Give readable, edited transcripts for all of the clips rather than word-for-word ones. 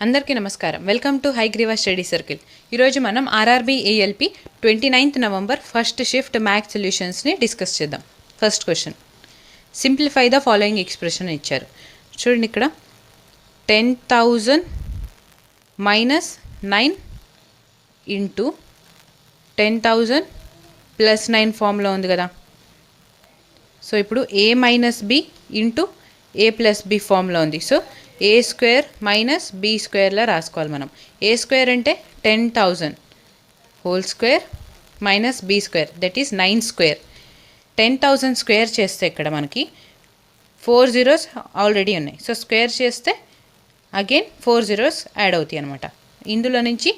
అందరికీ నమస్కారం. Welcome to Hayagriva study circle. ఈరోజు మనం RRB ALP 29th November first shift maths సొల్యూషన్స్ని డిస్కస్ చేద్దాం. First question, simplify the following expression ఇచ్చారు. చూడండి, ఇక్కడ 10,000 మైనస్ 9 ఇంటూ 10,000 ప్లస్ 9 ఫామ్లో ఉంది కదా. సో ఇప్పుడు a minus b into a plus b ఫామ్లో ఉంది. So a square minus b స్క్వేర్లా రాసుకోవాలి మనం. ఏ స్క్వేర్ అంటే 10,000 whole square minus b square, that is 9 square. 10,000 square చేస్తే ఇక్కడ మనకి 4 zeros ఆల్రెడీ ఉన్నాయి. సో స్క్వేర్ చేస్తే అగైన్ 4 zeros యాడ్ అవుతాయి అనమాట. ఇందులో నుంచి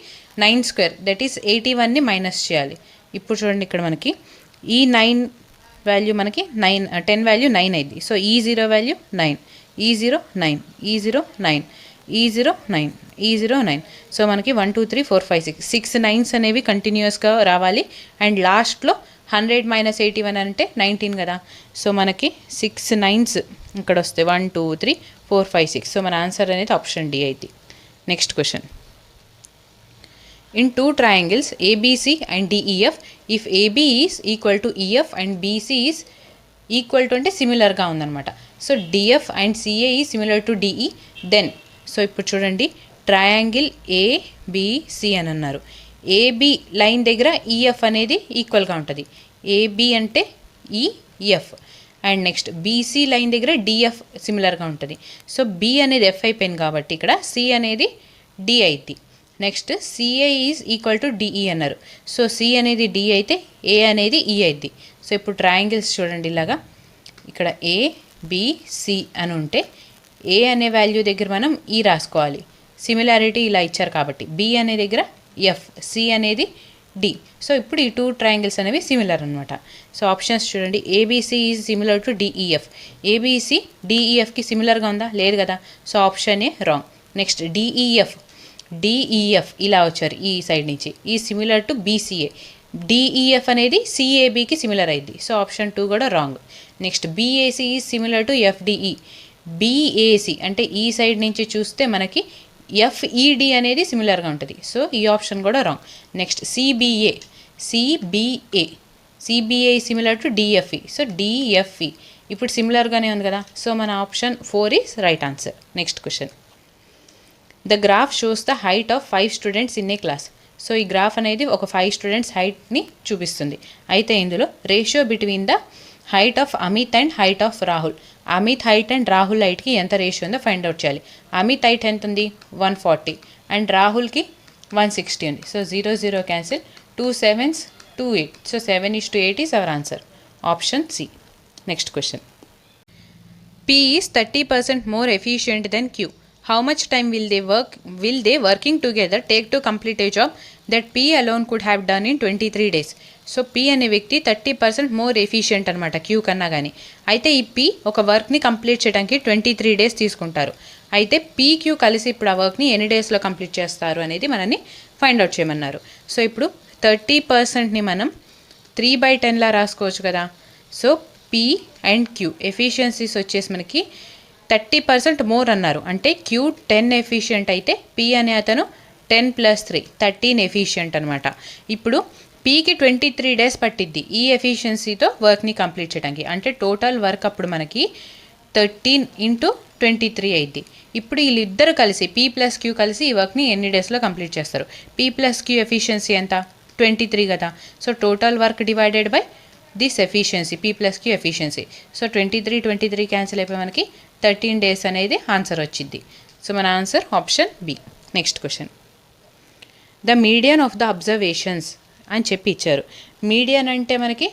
9 స్క్వేర్, దట్ ఈస్ 81ని మైనస్ చేయాలి. ఇప్పుడు చూడండి, ఇక్కడ మనకి ఈ 9 వాల్యూ మనకి 10 వాల్యూ 9 అయింది. సో ఈ 0 వాల్యూ 9, ఈ 0 9, ఈ 0 9, ఈ 0 9, ఈ 0 9. సో మనకి 1 2 3 4 5 6 9s అనేవి కంటిన్యూస్గా రావాలి. అండ్ లాస్ట్లో 100 మైనస్ 81 అంటే 19 కదా. సో మనకి 6 9s ఇక్కడ వస్తాయి. 1 2 3 4 5 6. సో మన ఆన్సర్ అనేది ఆప్షన్ డి అయితే. Next question, in two triangles ABC and DEF, if AB is equal to EF and BC is equal to అంటే సిమిలర్గా ఉందన్నమాట. So DF and CA is similar to DE, then so ఇప్పుడు చూడండి, triangle ABC అని అన్నారు. AB line దగ్గర EF అనేది ఈక్వల్గా ఉంటుంది. AB అంటే EF. And next BC line దగ్గర DF సిమిలర్గా ఉంటుంది. సో B అనేది F అయిపోయింది కాబట్టి ఇక్కడ C అనేది D అయింది. Next CA is equal to DE అన్నారు. సో సి అనేది డి అయితే ఏ అనేది ఈ అయింది. సో ఇప్పుడు ట్రయాంగిల్స్ చూడండి, ఇలాగా ఇక్కడ ఏబిసి అని ఉంటే ఏ అనే వాల్యూ దగ్గర మనం ఈ రాసుకోవాలి. సిమిలారిటీ ఇలా ఇచ్చారు కాబట్టి బి అనే దగ్గర ఎఫ్, సి అనేది డి. సో ఇప్పుడు ఈ టూ ట్రయాంగిల్స్ అనేవి సిమిలర్ అనమాట. సో ఆప్షన్స్ చూడండి, ABC is similar to DEF. ABC డిఈఎఫ్కి సిమిలర్గా ఉందా? లేదు కదా. So option A wrong. Next DEF ఇలా వచ్చారు ఈ సైడ్ నుంచి, ఈ సిమిలర్ టు బీసీఏ. డిఈఎఫ్ అనేది సిఏబికి సిమిలర్ అయింది. సో ఆప్షన్ 2 కూడా wrong. Next BAC is similar to FDE. BAC అంటే ఈ సైడ్ నుంచి చూస్తే మనకి ఎఫ్ఈడి అనేది సిమిలర్గా ఉంటుంది. సో ఈ ఆప్షన్ కూడా wrong. Next CBA similar to DFE. So DFE ఇప్పుడు సిమిలర్గానే ఉంది కదా. సో మన option 4 is right answer. Next question, the graph shows the height of 5 students in a class. So ఈ గ్రాఫ్ అనేది ఒక 5 స్టూడెంట్స్ హైట్ని చూపిస్తుంది. అయితే ఇందులో ratio between the height of Amit and height of Rahul. Amit height and Rahul హైట్కి ఎంత రేషియో ఉందో ఫైండ్ అవుట్ చేయాలి. అమిత్ హైట్ ఎంత ఉంది? 140 అండ్ రాహుల్కి 160 ఉంది. So 0 0 cancel, 2 7s 2 8. So 7:8 is our answer. Option C. Next question, P is 30% more efficient than Q. How much time will they working together take to complete a job that P alone could have done in 23 days? So P అనే వ్యక్తి 30% more efficient అనమాట Q కన్నా కానీ. అయితే ఈ P ఒక వర్క్ని complete చేయడానికి 23 days తీసుకుంటారు. అయితే PQ కలిసి ఇప్పుడు ఆ వర్క్ని ఎన్ని డేస్లో కంప్లీట్ చేస్తారు అనేది మనని ఫైండ్ అవుట్ చేయమన్నారు. సో ఇప్పుడు 30%ని మనం 3/10లా రాసుకోవచ్చు కదా. So P and Q efficiencies వచ్చేసి మనకి 30% మోర్ అన్నారు. అంటే Q 10 ఎఫిషియంట్ అయితే P అనే అతను 10 + 3 13 ఎఫిషియంట్ అనమాట. ఇప్పుడు Pకి 23 days పట్టిద్ది ఈ ఎఫిషియన్సీతో వర్క్ని కంప్లీట్ చేయడానికి. అంటే టోటల్ వర్క్ అప్పుడు మనకి 13 × 23 అయింది. ఇప్పుడు వీళ్ళిద్దరు కలిసి P + Q కలిసి ఈ వర్క్ని ఎన్ని డేస్లో కంప్లీట్ చేస్తారు? P + Q ఎఫిషియన్సీ ఎంత? 23 కదా. So total work divided by this efficiency, P + Q efficiency. So 23 cancel అయిపోయి మనకి 13 days అనేది ఆన్సర్ వచ్చింది. సో మన answer option B. Next question, the median of the observations అని చెప్పి ఇచ్చారు. మీడియన్ అంటే మనకి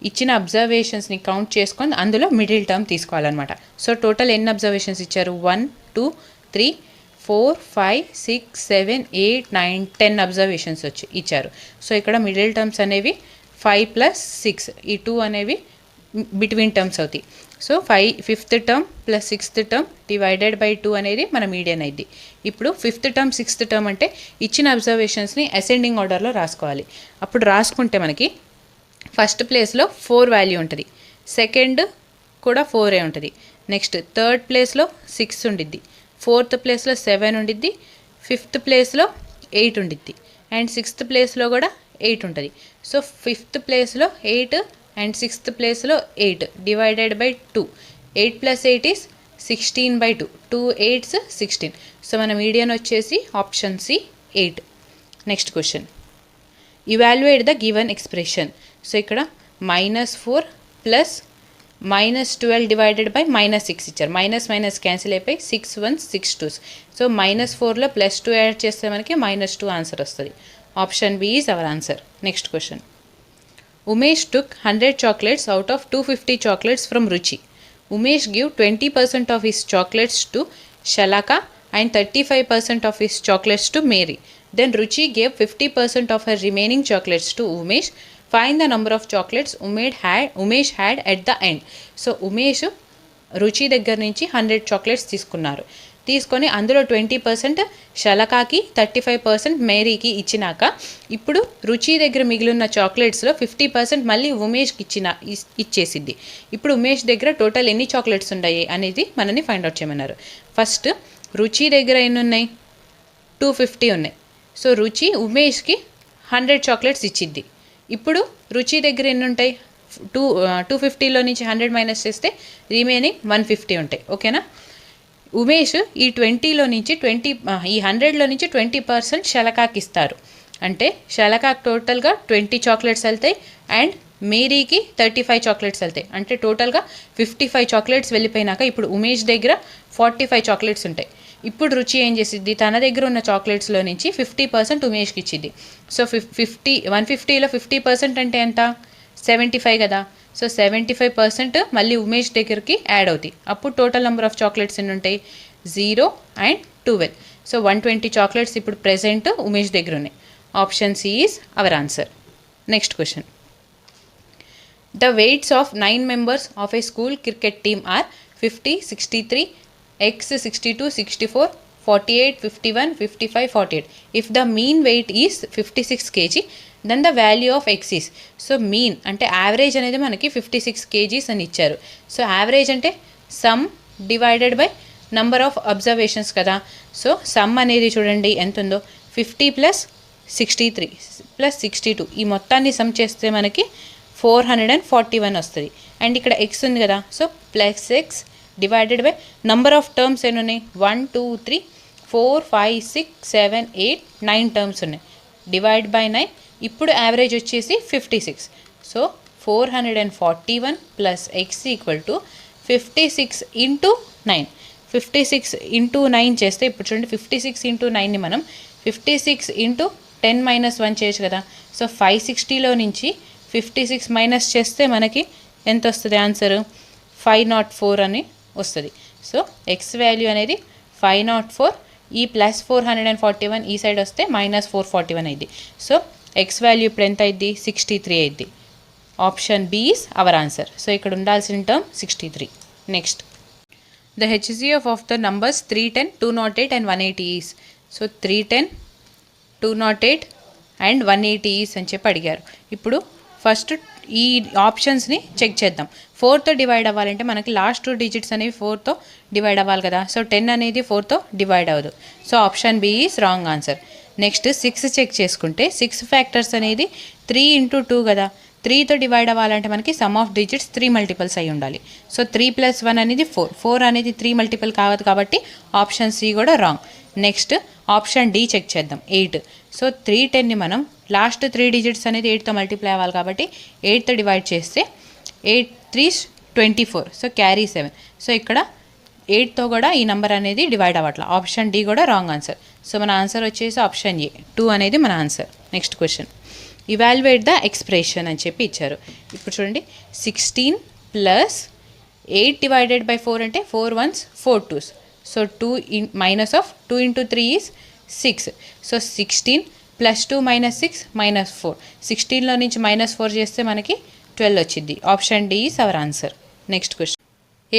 ఇచ్చిన అబ్జర్వేషన్స్ని కౌంట్ చేసుకొని అందులో మిడిల్ టర్మ్ తీసుకోవాలన్నమాట. సో టోటల్ ఎన్ని అబ్జర్వేషన్స్ ఇచ్చారు? 1 2 3 4 5 6 7 8 9 10 అబ్జర్వేషన్స్ ఇచ్చారు. సో ఇక్కడ మిడిల్ టర్మ్స్ అనేవి 5 + 6, ఈ 2 అనేవి బిట్వీన్ టర్మ్స్ అవుతాయి. So 5th term + 6th term divided by 2 అనేది మన మీడియన్ అయింది. ఇప్పుడు 5th టర్మ్ 6th టర్మ్ అంటే ఇచ్చిన అబ్జర్వేషన్స్ని అసెండింగ్ ఆర్డర్లో రాసుకోవాలి. అప్పుడు రాసుకుంటే మనకి ఫస్ట్ ప్లేస్లో 4 వాల్యూ ఉంటుంది, సెకండ్ కూడా 4 ఉంటుంది, నెక్స్ట్ థర్డ్ ప్లేస్లో 6 ఉండిద్ది, 4th ప్లేస్లో 7 ఉండిద్ది, ఫిఫ్త్ ప్లేస్లో 8 ఉండిద్ది అండ్ సిక్స్త్ ప్లేస్లో కూడా 8 ఉంటుంది. సో ఫిఫ్త్ ప్లేస్లో 8 అండ్ సిక్స్త్ ప్లేస్లో 8 divided by 2. 8 + 8 is 16/2. 2 8s 16. So మన మీడియన్ వచ్చేసి option C 8. Next question, evaluate the given expression. So ఇక్కడ -4 ప్లస్ -12 డివైడెడ్ బై -6 ఇచ్చారు. మైనస్ క్యాన్సిల్ అయిపోయి 6 1s 6 2s. సో -4లో +2 యాడ్ చేస్తే మనకి -2 ఆన్సర్ వస్తుంది. Option B is our answer. Next question, Umesh took 100 chocolates out of 250 chocolates from Ruchi. Umesh gave 20% of his chocolates to Shalaka and 35% of his chocolates to Mary. Then Ruchi gave 50% of her remaining chocolates to Umesh. Find the number of chocolates Umesh had at the end. So Umesh రుచి దగ్గర నుంచి 100 chocolates తీసుకొని అందులో 20% శలకాకి 35% మేరీకి ఇచ్చినాక ఇప్పుడు రుచి దగ్గర మిగిలిన చాక్లెట్స్లో 50% మళ్ళీ ఉమేష్కి ఇచ్చేసిద్ది. ఇప్పుడు ఉమేష్ దగ్గర టోటల్ ఎన్ని చాక్లెట్స్ ఉన్నాయి అనేది మనని ఫైండ్ అవుట్ చేయమన్నారు. ఫస్ట్ రుచి దగ్గర ఎన్ని ఉన్నాయి? 250 ఉన్నాయి. సో రుచి ఉమేష్కి 100 చాక్లెట్స్ ఇచ్చిద్ది. ఇప్పుడు రుచి దగ్గర ఎన్ని ఉంటాయి? 250లో నుంచి 100 మైనస్ చేస్తే రిమైనింగ్ 150 ఉంటాయి. ఓకేనా? ఉమేష్ ఈ 20లో నుంచి ఈ 100లో నుంచి 20% శలకాకి ఇస్తారు. అంటే శలకాకి టోటల్గా 20 చాక్లెట్స్ వెళ్తాయి అండ్ మేరీకి 35 చాక్లెట్స్ వెళ్తాయి. అంటే టోటల్గా 55 చాక్లెట్స్ వెళ్ళిపోయినాక ఇప్పుడు ఉమేష్ దగ్గర 45 చాక్లెట్స్ ఉంటాయి. ఇప్పుడు రుచి ఏం చేసిద్ది? తన దగ్గర ఉన్న చాక్లెట్స్లో నుంచి 50% ఉమేష్కి ఇచ్చిద్ది. సో 150లో 50% అంటే ఎంత? 75 కదా. సో 75% మళ్ళీ ఉమేష్ దగ్గరికి యాడ్ అవుతాయి. అప్పుడు టోటల్ నెంబర్ ఆఫ్ చాక్లెట్స్ ఎన్ని ఉంటాయి? 0 అండ్ 12. సో 120 చాక్లెట్స్ ఇప్పుడు ప్రెజెంట్ ఉమేష్ దగ్గర ఉన్నాయి. Option C is our answer. Next question, the weights of 9 members of a school cricket team are 50, 63, X 62, 64, 48, 51, 55, 48. If the mean weight is 56 kg, then the value of X is. So mean అంటే average అనేది మనకి 56 kgs అని ఇచ్చారు. So average అంటే some divided by number of observations కదా. So some అనేది చూడండి ఎంత ఉందో, 50 + 63 + 62 ఈ మొత్తాన్ని సమ్ చేస్తే మనకి 441 వస్తుంది. అండ్ ఇక్కడ ఎక్స్ ఉంది కదా, so +x divided by number of terms ఎన్ని ఉన్నాయి? 1 2 3 4 5 6 7 8 9 టర్మ్స్ ఉన్నాయి. Divide by 9. ఇప్పుడు యావరేజ్ వచ్చేసి 56. So 441 + x = 56 × 9. 56 × 9 చేస్తే ఇప్పుడు చూడండి 56 × 9ని మనం 56 × 10 - 1 చేయొచ్చు కదా. సో 560లో నుంచి 56 మైనస్ చేస్తే మనకి ఎంత వస్తుంది ఆన్సర్? 504 అని వస్తుంది. సో ఎక్స్ వాల్యూ అనేది 504. ఈ +441 ఈ సైడ్ వస్తే -441 అయింది. సో ఎక్స్ వాల్యూ ఇప్పుడు ఎంత అయింది? 63 అయింది. Option B is our answer. So ఇక్కడ ఉండాల్సిన term 63. Next, the HCF of the numbers 310, 208 and 180 is. So 310, 208 and 180 is అని చెప్పి అడిగారు. ఇప్పుడు ఫస్ట్ ఈ ఆప్షన్స్ని చెక్ చేద్దాం. 4తో డివైడ్ అవ్వాలంటే మనకి లాస్ట్ 2 digits అనేవి 4తో డివైడ్ అవ్వాలి కదా. సో 10 అనేది 4తో డివైడ్ అవ్వదు. So option B is wrong answer. Next 6 check చేసుకుంటే 6 ఫ్యాక్టర్స్ అనేది 3 × 2 కదా. 3తో డివైడ్ అవ్వాలంటే మనకి సమ్ ఆఫ్ డిజిట్స్ 3 మల్టిపుల్స్ అయి ఉండాలి. సో 3 + 1 అనేది 4. 4 అనేది 3 మల్టిపుల్ కావద్దు కాబట్టి ఆప్షన్ సి కూడా wrong. Next option D check చేద్దాం, 8. సో 310ని మనం లాస్ట్ 3 digits అనేది 8తో మల్టిప్లై అవ్వాలి కాబట్టి 8తో డివైడ్ చేస్తే 8 3s 24. So carry 7. సో ఇక్కడ 8తో కూడా ఈ నెంబర్ అనేది డివైడ్ అవ్వట్ల. ఆప్షన్ డి కూడా రాంగ్ ఆన్సర్. సో మన ఆన్సర్ వచ్చేసి ఆప్షన్ ఏ 2 అనేది మన answer. Next question, evaluate the expression అని చెప్పి ఇచ్చారు. ఇప్పుడు చూడండి 16 + 8 డివైడెడ్ బై 4 అంటే 4 1s 4 2s. So 2 × 3 is 6. So 16 + 2 - 6 - 4. 16లో నుంచి -4 చేస్తే మనకి 12 వచ్చింది. Option D is our answer. Next question,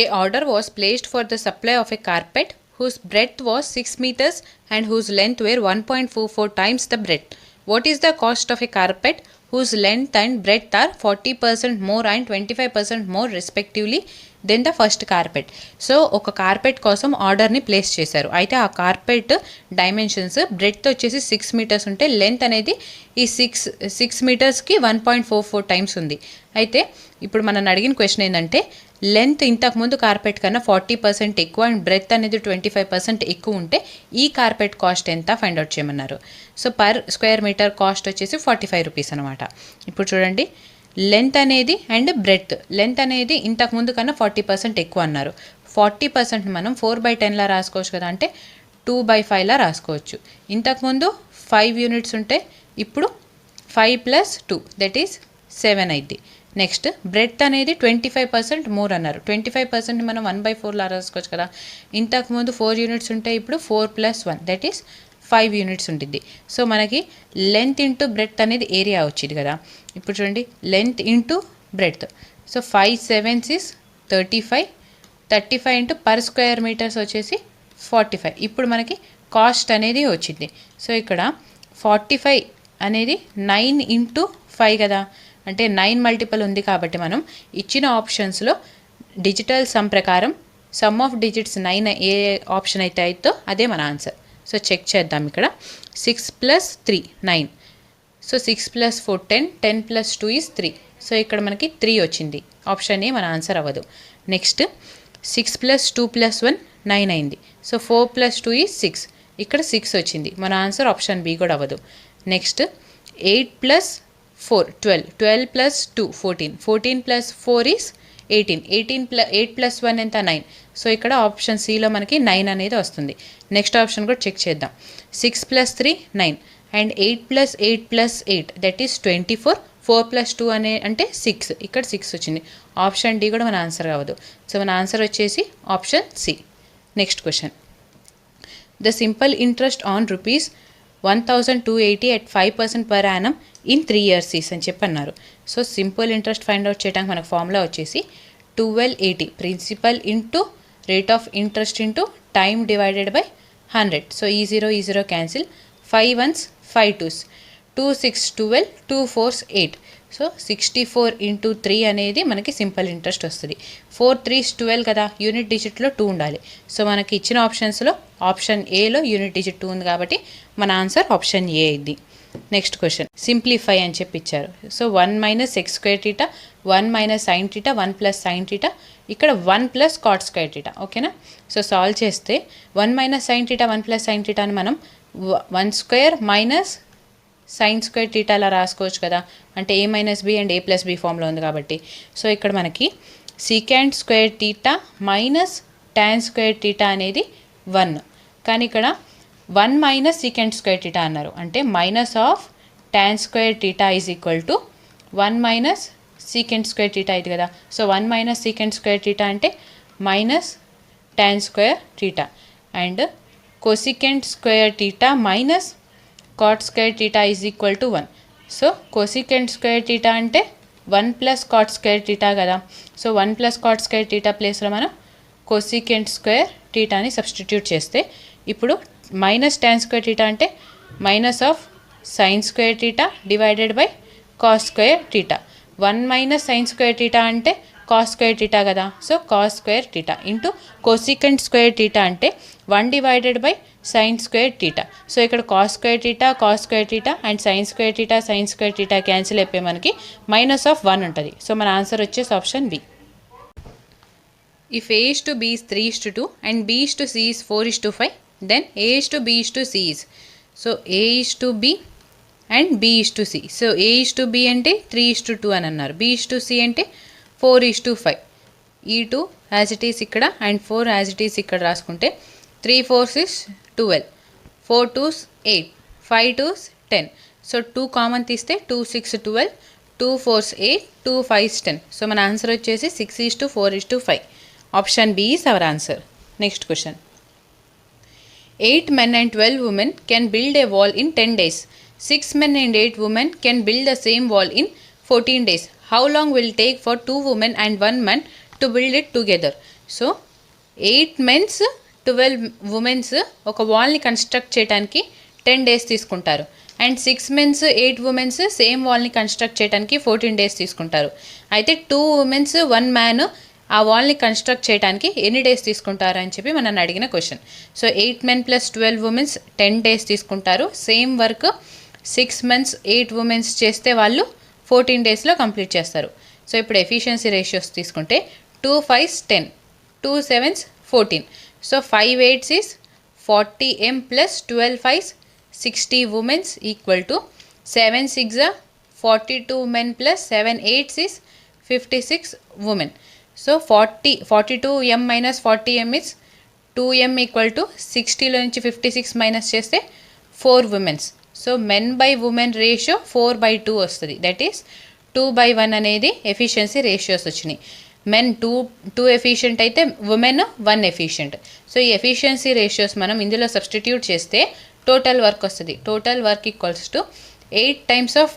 a order was placed for the supply of a carpet whose breadth was 6 meters and whose length were 1.44 times the breadth. What is the cost of a carpet whose length and breadth are 40% more and 25% more respectively then the first carpet. So ఒక carpet కోసం ఆర్డర్ని place చేశారు. అయితే ఆ carpet dimensions breadth వచ్చేసి 6 metres ఉంటే length అనేది ఈ 6 మీటర్స్కి 1.44 టైమ్స్ ఉంది. అయితే ఇప్పుడు మనం అడిగిన క్వశ్చన్ ఏంటంటే లెంత్ ఇంతకుముందు కార్పెట్ కన్నా 40% ఎక్కువ అండ్ బ్రెడ్త్ అనేది 25% ఎక్కువ ఉంటే ఈ కార్పెట్ కాస్ట్ ఎంత ఫైండ్ అవుట్ చేయమన్నారు. So per square metre cost వచ్చేసి 45 రూపీస్ అనమాట. ఇప్పుడు చూడండి, లెంత్ అనేది అండ్ బ్రెడ్త్, లెంత్ అనేది ఇంతకుముందు కన్నా 40% ఎక్కువ అన్నారు. 40% మనం 4/10లా రాసుకోవచ్చు కదా, అంటే 2/5లా రాసుకోవచ్చు. ఇంతకుముందు 5 యూనిట్స్ ఉంటే ఇప్పుడు 5 + 2 దట్ ఈస్ 7 అయింది. నెక్స్ట్ బ్రెడ్త్ అనేది 25% మోర్ అన్నారు. 25% మనం 1/4లా రాసుకోవచ్చు కదా. ఇంతకుముందు 4 యూనిట్స్ ఉంటే ఇప్పుడు 4 + 1 దట్ ఈస్ 5 యూనిట్స్ ఉంటుంది. సో మనకి లెంత్ ఇంటూ బ్రెడ్త్ అనేది ఏరియా వచ్చింది కదా. ఇప్పుడు చూడండి, length into breadth. So 5 7s is 35. 35 into per square metres వచ్చేసి 45. ఇప్పుడు మనకి కాస్ట్ అనేది వచ్చింది. సో ఇక్కడ 45 అనేది 9 ఇంటూ 5 కదా, అంటే 9 మల్టిపుల్ ఉంది కాబట్టి మనం ఇచ్చిన ఆప్షన్స్లో డిజిటల్ సమ్ ప్రకారం some of digits 9 A option అయితే అవుతుందో అదే మన ఆన్సర్. సో చెక్ చేద్దాం. ఇక్కడ 6 + 3 9. సో 6 + 4 10. 10 + 2 is 3. సో ఇక్కడ మనకి 3 వచ్చింది. ఆప్షన్ ఏ మన ఆన్సర్ అవ్వదు. నెక్స్ట్ 6 + 2 + 1 9 అయింది. So 4 + 2 is 6. ఇక్కడ 6 వచ్చింది. మన ఆన్సర్ ఆప్షన్ బి కూడా అవ్వదు. నెక్స్ట్ 8 + 4 12. 12 + 2 14. 14 + 4 is 18. 8 + 1 ఎంత 9. సో ఇక్కడ ఆప్షన్ సిలో మనకి 9 అనేది వస్తుంది. నెక్స్ట్ ఆప్షన్ కూడా చెక్ చేద్దాం. 6 + 3 9 అండ్ 8 + 8 + 8 దట్ ఈస్ 24. 4 + 2 అంటే 6. ఇక్కడ 6 వచ్చింది. ఆప్షన్ డి కూడా మన ఆన్సర్ కావద్దు. సో మన ఆన్సర్ వచ్చేసి option C. Next question, the simple interest on ₹1,280 at 5% per annum in 3 years అని చెప్పన్నారు. So simple interest find out చేయడానికి మనకు ఫార్ములా వచ్చేసి 1280 principal into rate of interest into time divided by 100. So ఈ 0 cancel. 5 1s 5 2s. 2 6 12 2 4s 8. So 64 into 3 అనేది మనకి simple interest వస్తుంది. 4 3s 12 కదా, యూనిట్ డిజిట్లో 2 ఉండాలి. సో మనకి ఇచ్చిన ఆప్షన్స్లో ఆప్షన్ ఏలో యూనిట్ డిజిట్ 2 ఉంది కాబట్టి మన ఆన్సర్ ఆప్షన్ ఏ అయింది. నెక్స్ట్ క్వశ్చన్, సింప్లిఫై అని చెప్పి ఇచ్చారు. సో 1 - x²θ 1 - sin θ 1 + sin θ, ఇక్కడ 1 + cot² θ. ఓకేనా. సో సాల్వ్ చేస్తే 1 - sin θ 1 + sin θ అని మనం 1² - sin² θ అలా రాసుకోవచ్చు కదా, అంటే a - b and a + b ఫామ్లో ఉంది కాబట్టి. సో ఇక్కడ మనకి secant² θ - tan² θ అనేది 1, కానీ ఇక్కడ 1 - secant² θ అన్నారు, అంటే minus of tan² θ is equal to 1 - secant² θ ఇది కదా. సో 1 - secant² θ అంటే -tan² θ and cosecant² θ minus cot² θ is equal to 1. So cosecant² θ అంటే 1 + cot² θ కదా. సో 1 + cot² θ ప్లేస్లో మనం cosecant² θని సబ్స్టిట్యూట్ చేస్తే ఇప్పుడు -tan² θ అంటే minus of sin² θ divided by cos² θ. 1 - sin² θ అంటే cos² θ కదా. సో cos² θ ఇంటూ cosecant² θ అంటే 1 డివైడెడ్ బై sin² θ. సో ఇక్కడ cos² θ అండ్ sin² θ క్యాన్సిల్ అయిపోయి మనకి -1 ఉంటుంది. సో మన ఆన్సర్ వచ్చేసి option B. If A/B is 3:2 and B/C is 4:5, then A/B C is. So A/B and B/C. So A/B అంటే 3:2 అని అన్నారు. B/C అంటే 4:5. ఈ 2 యాజ్ ఇట్ ఈస్ ఇక్కడ అండ్ 4 యాజ్ ఇట్ ఈస్ ఇక్కడ రాసుకుంటే 3 4s is 12, 4 2s 8, 5 2s 10. So 2 common తీస్తే 2 6 12, 2 4s 8, 2 5s 10. So మన ఆన్సర్ వచ్చేసి 6:4:5. Option B is our answer. Next question, 8 men and 12 women can build a wall in 10 days. 6 men and 8 women can build the same wall in 14 days. How long will it take for 2 women and 1 man to build it together? So 8 men's 12 women's ఒక వాల్ని construct చేయడానికి 10 days తీసుకుంటారు and 6 men's 8 women's same వాల్ని construct చేయడానికి 14 days తీసుకుంటారు. అయితే 2 women's 1 man ఆ వాల్ని construct చేయడానికి ఎన్ని days తీసుకుంటారు అని చెప్పి మనం అడిగిన question. So 8 men + 12 women 10 days తీసుకుంటారు. సేమ్ వర్క్ 6 months 8 women చేస్తే వాళ్ళు 14 daysలో కంప్లీట్ చేస్తారు. సో ఇప్పుడు ఎఫిషియన్సీ రేషియోస్ తీసుకుంటే 2 5s 10, 2 7s 14. So 5 8s is 40 m plus 12 5s 60 women equal to 7 6s 42 men plus 7 8s is 56 women. So 42 m minus 40 m is 2 m equal to 60లో నుంచి 56 minus చేస్తే 4 women. So men by women ratio 4/2 వస్తుంది. That is 2/1 అనేది efficiency ratios వచ్చినాయి. Men 2 efficient అయితే women 1 efficient. So ఈ efficiency ratios మనం ఇందులో substitute చేస్తే టోటల్ వర్క్ వస్తుంది. Total work equals to 8 times of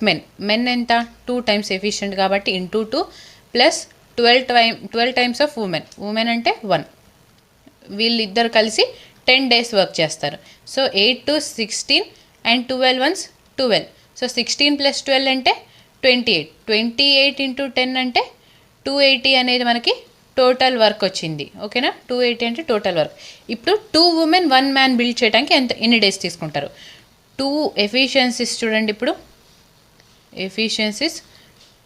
men ఎంత 2 times ఎఫిషియంట్ కాబట్టి into 2 plus 12 times of women అంటే 1. వీళ్ళిద్దరు కలిసి 10 days వర్క్ చేస్తారు. So 8 to 16 and 12 ones 12. So 16 + 12 అంటే 28. 28 into 10 అంటే 280 అనేది మనకి టోటల్ వర్క్ వచ్చింది. ఓకేనా, 280 అంటే టోటల్ వర్క్. ఇప్పుడు 2 women 1 man బిల్డ్ చేయడానికి ఎన్ని డేస్ తీసుకుంటారు? 2 ఎఫిషియన్సీస్ చూడండి. ఇప్పుడు ఎఫిషియన్సీస్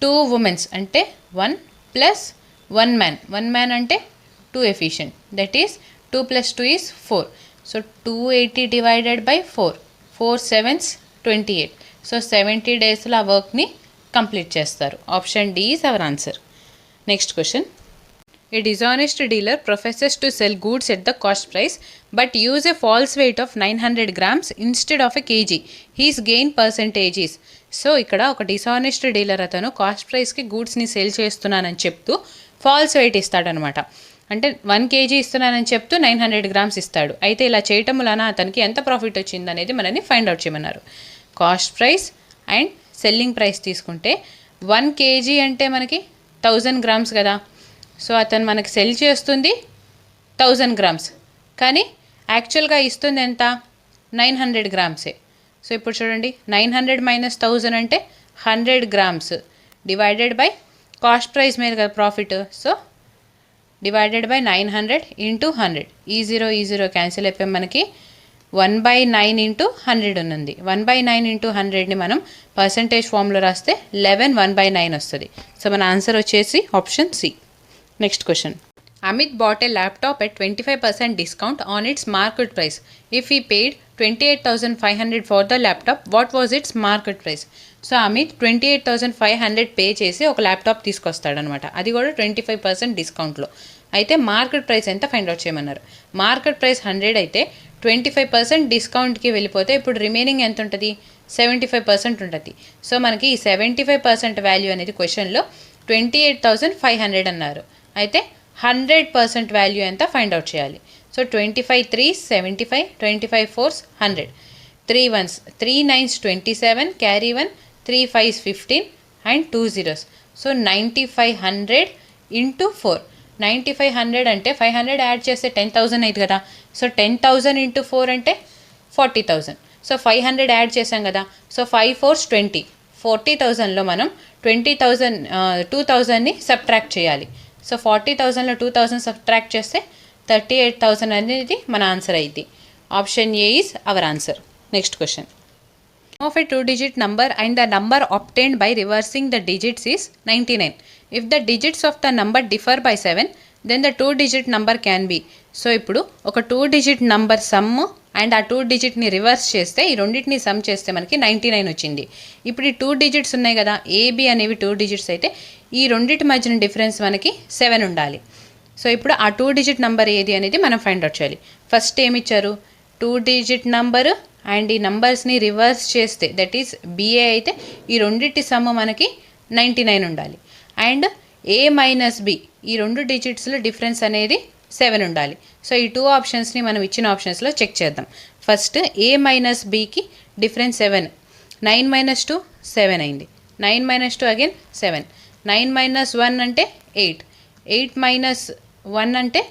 2 women అంటే 1 + 1 man. 1 man అంటే 2 efficient. That is 2 + 2 is 4. So 280 divided by 4, 4 7s 28. So 70 daysలో ఆ వర్క్ని కంప్లీట్ చేస్తారు. Option D is our answer. Next question. A dishonest dealer professes to sell goods at the cost price but use a false weight of 900 grams instead of a kg. His gain percentage is. So ఇక్కడ ఒక dishonest dealer అతను cost ప్రైస్కి గూడ్స్ని sale చేస్తున్నానని చెప్తూ falls wait ఇస్తాడనమాట. అంటే 1 kg ఇస్తున్నానని చెప్తూ 900 grams ఇస్తాడు. అయితే ఇలా చేయటం వలన అతనికి ఎంత ప్రాఫిట్ వచ్చింది అనేది మనని ఫైండ్ అవుట్ చేయమన్నారు. Cost price and selling price తీసుకుంటే 1 kg అంటే మనకి 1000 grams కదా. సో అతను మనకి సెల్ చేస్తుంది 1000 grams, కానీ యాక్చువల్గా ఇస్తుంది ఎంత 900 grams. సో ఇప్పుడు చూడండి, 900 - 1000 అంటే 100 grams divided by cost price మీద కదా profit. So divided by 900 into 100. ఈ 0 క్యాన్సిల్ అయిపోయి మనకి 1/9 ఇంటూ 100 ఉన్నది. 1/9 ఇంటూ 100ని మనం పర్సంటేజ్ ఫామ్లో రాస్తే 11 1/9 వస్తుంది. సో మన ఆన్సర్ వచ్చేసి option C. Next question. Amit bought a laptop at 25% discount on its market price. If he paid 28,500 for the laptop, what was its market price? So Amit 28,500 pay చేసి ఒక laptop తీసుకొస్తాడనమాట. అది కూడా 25% డిస్కౌంట్లో. అయితే మార్కెట్ ప్రైస్ ఎంత find out చేయమన్నారు. Market price 100 అయితే 25% డిస్కౌంట్కి వెళ్ళిపోతే ఇప్పుడు రిమైనింగ్ ఎంత ఉంటుంది? 75% ఉంటుంది. సో మనకి ఈ 75% వాల్యూ అనేది క్వశ్చన్లో 28,500 అన్నారు. అయితే 100% వాల్యూ ఎంత ఫైండ్ అవుట్ చేయాలి. So 25 3s 75, 25 4s 100, 3 1s 3 9s 27, carry 1, 3 5s 15 and 2 zeros. So 9500 into 4. 9500 అంటే 500 యాడ్ చేస్తే 10,000 అయింది కదా. సో 10,000 ఇంటూ 4 అంటే 40,000. సో 500 యాడ్ చేసాం కదా. So 5 4s 20. 40,000లో మనం 2,000ని సబ్ట్రాక్ట్ చేయాలి. సో 40,000లో 2,000 సబ్ట్రాక్ట్ చేస్తే 38,000 అనేది మన ఆన్సర్ అయింది. Option A is our answer. Next question. Of a 2-digit number and the number obtained by reversing the digits is 99. If the digits of the number differ by 7, then the 2-digit number can be. So ఇప్పుడు ఒక 2-digit number some and ఆ 2 digitని reverse చేస్తే ఈ రెండింటిని some చేస్తే మనకి 99 వచ్చింది. ఇప్పుడు ఈ 2 digits ఉన్నాయి కదా, ఏబి అనేవి 2 digits అయితే ఈ రెండింటి మధ్యన డిఫరెన్స్ మనకి 7 ఉండాలి. సో ఇప్పుడు ఆ 2-digit నంబర్ ఏది అనేది మనం ఫైండ్ అవుట్ చేయాలి. ఫస్ట్ ఏమి ఇచ్చారు? 2-digit నంబరు అండ్ ఈ నంబర్స్ని రివర్స్ చేస్తే దట్ ఈస్ బిఏ అయితే ఈ రెండింటి సమ్ మనకి 99 ఉండాలి. అండ్ ఏ మైనస్ బి ఈ 2 digitsలో డిఫరెన్స్ అనేది 7 ఉండాలి. సో ఈ 2 ఆప్షన్స్ని మనం ఇచ్చిన ఆప్షన్స్లో చెక్ చేద్దాం. ఫస్ట్ ఏ మైనస్ బికి డిఫరెన్స్ 7, 9 - 2 7 అయింది. 9 - 2 అగైన్ 7, 9 - 1 అంటే 8, 8 - 1 అంటే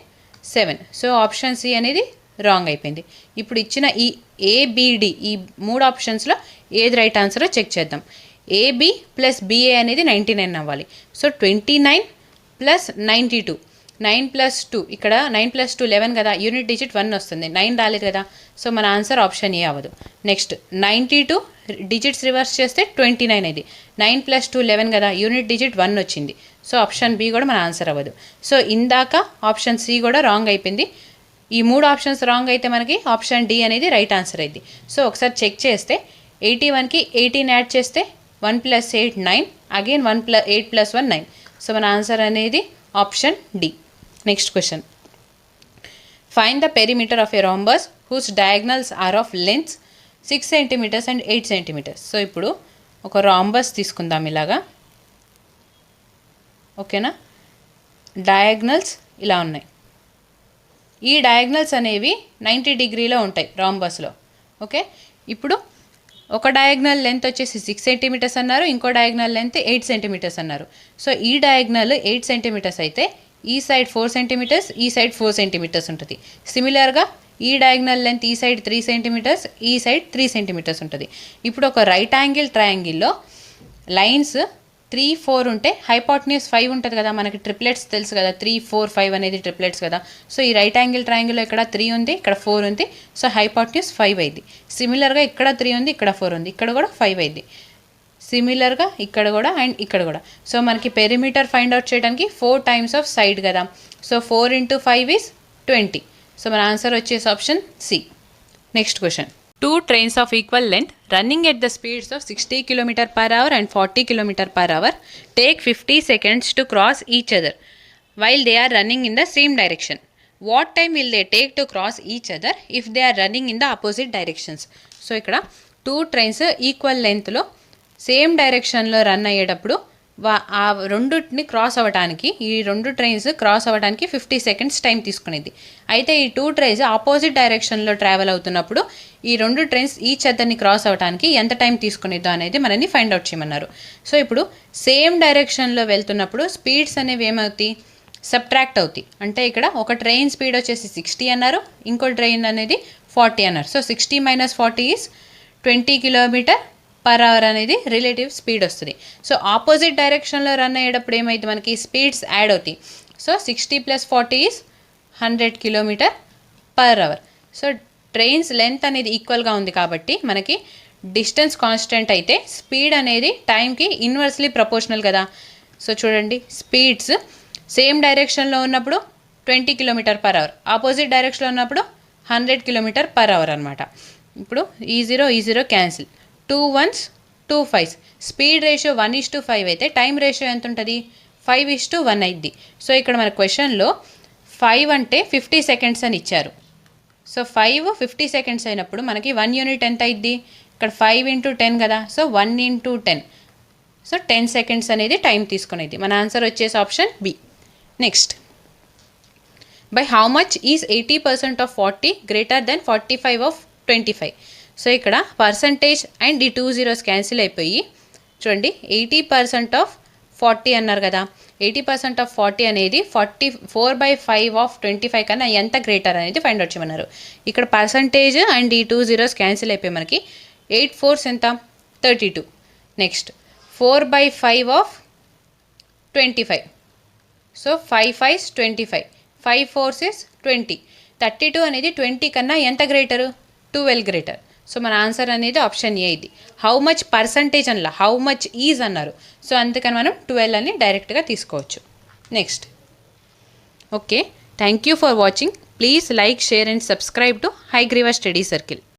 7. సో ఆప్షన్ సి అనేది రాంగ్ అయిపోయింది. ఇప్పుడు ఇచ్చిన ఈ ఏబిడి ఈ 3 ఆప్షన్స్లో ఏది రైట్ ఆన్సరో చెక్ చేద్దాం. ఏబి ప్లస్ బిఏ అనేది 99 అవ్వాలి. సో 29 + 92. 9 + 2 ఇక్కడ 9 + 2 11 కదా, యూనిట్ డిజిట్ 1 వస్తుంది, 9 రాలేదు కదా. సో మన ఆన్సర్ ఆప్షన్ ఏ అవ్వదు. నెక్స్ట్ 92 డిజిట్స్ రివర్స్ చేస్తే 29 ఇది. 9 + 2 11 కదా, యూనిట్ డిజిట్ 1 వచ్చింది. సో ఆప్షన్ బి కూడా మన ఆన్సర్ అవ్వదు. సో ఇందాక ఆప్షన్ సి కూడా రాంగ్ అయిపోయింది. ఈ 3 ఆప్షన్స్ రాంగ్ అయితే మనకి ఆప్షన్ డి అనేది రైట్ ఆన్సర్ అయింది. సో ఒకసారి చెక్ చేస్తే 81కి 18 యాడ్ చేస్తే 1 + 8 9, అగైన్ 8 + 1 9. సో మన ఆన్సర్ అనేది option D. Next question, find the perimeter of a rhombus whose diagonals are of length 6 cm and 8 cm. So ఇప్పుడు ఒక రాంబస్ తీసుకుందాం ఇలాగా, ఓకేనా. డయాగ్నల్స్ ఇలా ఉన్నాయి. ఈ డయాగ్నల్స్ అనేవి 90 డిగ్రీలో ఉంటాయి రాంబస్లో, ఓకే. ఇప్పుడు ఒక డయాగ్నల్ లెంత్ వచ్చేసి 6 cm అన్నారు, ఇంకో డయాగ్నల్ లెంత్ 8 cm అన్నారు. సో ఈ డయాగ్నల్ 8 cm అయితే ఈ సైడ్ 4 cm, ఈ సైడ్ 4 cm ఉంటుంది. సిమిలర్గా ఈ డయాగ్నల్ లెంత్ ఈ సైడ్ 3 cm, ఈ సైడ్ 3 cm ఉంటుంది. ఇప్పుడు ఒక రైట్ యాంగిల్ ట్రయాంగిల్లో లైన్స్ 3 4 ఉంటే హైపోటెన్యూస్ 5 ఉంటుంది కదా, మనకి ట్రిప్లెట్స్ తెలుసు కదా, 3 4 5 అనేది ట్రిప్లెట్స్ కదా. సో ఈ రైట్ యాంగిల్ ట్రయాంగిల్లో ఇక్కడ 3 ఉంది, ఇక్కడ 4 ఉంది. సో హైపోటెన్యూస్ 5 అయింది. సిమిలర్గా ఇక్కడ 3 ఉంది, ఇక్కడ 4 ఉంది, ఇక్కడ కూడా 5 అయింది. సిమిలర్గా ఇక్కడ కూడా అండ్ ఇక్కడ కూడా. సో మనకి పెరిమీటర్ ఫైండ్ అవుట్ చేయడానికి 4 టైమ్స్ ఆఫ్ సైడ్ కదా. So 4 × 5 is 20. సో మన ఆన్సర్ వచ్చేసి option C. Next question, 2 trains of equal length running at the speeds of 60 km/h and 40 km/h take 50 seconds to cross each other while they are running in the same direction. What time will they take to cross each other if they are running in the opposite directions? So ఇక్కడ 2 trains equal లెంత్లో same డైరెక్షన్లో run అయ్యేటప్పుడు ఆ రెండుని cross అవ్వడానికి, ఈ 2 trains cross అవ్వడానికి 50 seconds time తీసుకునేది. అయితే ఈ 2 ట్రైన్స్ ఆపోజిట్ డైరెక్షన్లో ట్రావెల్ అవుతున్నప్పుడు ఈ 2 ట్రైన్స్ ఈచ్ అదర్ని క్రాస్ అవ్వడానికి ఎంత టైం తీసుకునేదో అనేది మనని ఫైండ్ అవుట్ చేయమన్నారు. సో ఇప్పుడు సేమ్ డైరెక్షన్లో వెళ్తున్నప్పుడు స్పీడ్స్ అనేవి ఏమవుతాయి, సబ్ట్రాక్ట్ అవుతాయి. అంటే ఇక్కడ ఒక ట్రైన్ స్పీడ్ వచ్చేసి 60 అన్నారు, ఇంకో ట్రైన్ అనేది 40 అన్నారు. సో 60 - 40 ఈజ్ 20 km/h అనేది రిలేటివ్ స్పీడ్ వస్తుంది. సో ఆపోజిట్ డైరెక్షన్లో రన్ అయ్యేటప్పుడు ఏమైతే మనకి స్పీడ్స్ యాడ్ అవుతాయి. So 60 + 40 is 100 km/h. So trains length అనేది ఈక్వల్గా ఉంది కాబట్టి మనకి డిస్టెన్స్ కాన్స్టెంట్ అయితే స్పీడ్ అనేది టైంకి ఇన్వర్స్లీ ప్రపోర్షనల్ కదా. సో చూడండి, స్పీడ్స్ సేమ్ డైరెక్షన్లో ఉన్నప్పుడు 20 km/h, ఆపోజిట్ డైరెక్షన్లో ఉన్నప్పుడు 100 km/h అనమాట. ఇప్పుడు ఈ 0 cancel, 2 1s 2 5s. Speed ratio 1:5 అయితే టైం రేషియో ఎంత ఉంటుంది, 5:1 అయింది. సో ఇక్కడ మన క్వశ్చన్లో 5 అంటే 50 seconds అని ఇచ్చారు. సో 5 50 seconds అయినప్పుడు మనకి 1 యూనిట్ ఎంత అయింది, ఇక్కడ 5 × 10 కదా. సో 1 × 10, సో 10 seconds అనేది టైం తీసుకునేది. మన ఆన్సర్ వచ్చేసి option B. Next, by how much is 80% of 40 greater than 45 of 25? So ఇక్కడ పర్సంటేజ్ అండ్ ఈ 2 zeros క్యాన్సిల్ అయిపోయి చూడండి 80% ఆఫ్ 40 అన్నారు కదా. 80% ఆఫ్ 40 అనేది 44/5 ఆఫ్ 25 కన్నా ఎంత గ్రేటర్ అనేది ఫైండ్ అవుట్ చేయమన్నారు. ఇక్కడ పర్సంటేజ్ అండ్ ఈ 2 zeros క్యాన్సిల్ అయిపోయి మనకి 8 4s ఎంత, 32. Next 4/5 of 25. So 5 5s 25, 5 4s is 20. 32 అనేది 20 కన్నా ఎంత గ్రేటరు, 12 గ్రేటర్. సో మన ఆన్సర్ అనేది ఆప్షన్ ఏ ఇది. హౌ మచ్ పర్సంటేజ్ అనలా, హౌ మచ్ ఈజ్ అన్నారు. సో అందుకని మనం 12 అని డైరెక్ట్గా తీసుకోవచ్చు. Next, okay, thank you for watching. Please like, share and subscribe to Hayagriva study circle.